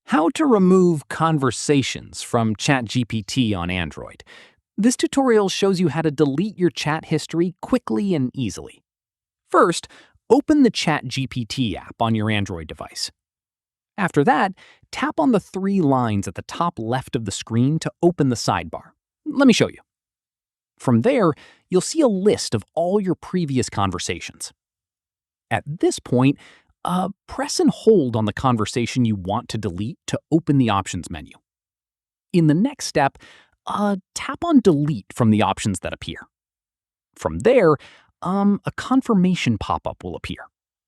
How to remove conversations from ChatGPT on Android. This tutorial shows you how to delete your chat history quickly and easily. First, open the ChatGPT app on your Android device. After that, tap on the three lines at the top left of the screen to open the sidebar. Let me show you. From there, you'll see a list of all your previous conversations. At this point, press and hold on the conversation you want to delete to open the options menu. In the next step, tap on Delete from the options that appear. From there, a confirmation pop-up will appear.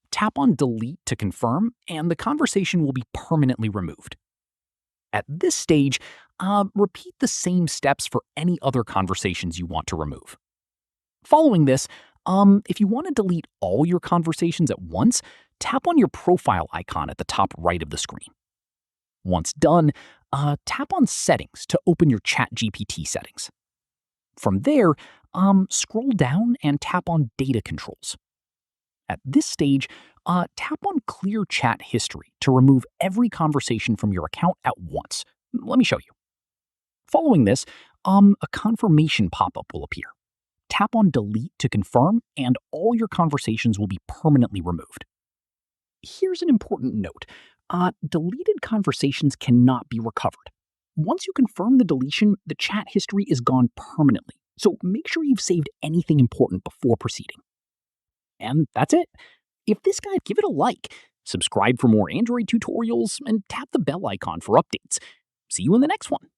Tap on Delete to confirm, and the conversation will be permanently removed. At this stage, repeat the same steps for any other conversations you want to remove. Following this, if you want to delete all your conversations at once, tap on your profile icon at the top right of the screen. Once done, tap on Settings to open your ChatGPT settings. From there, scroll down and tap on Data Controls. At this stage, tap on Clear Chat History to remove every conversation from your account at once. Let me show you. Following this, a confirmation pop-up will appear. Tap on Delete to confirm, and all your conversations will be permanently removed. Here's an important note. Deleted conversations cannot be recovered. Once you confirm the deletion, the chat history is gone permanently, so make sure you've saved anything important before proceeding. And that's it. If this guide, give it a like, subscribe for more Android tutorials, and tap the bell icon for updates. See you in the next one.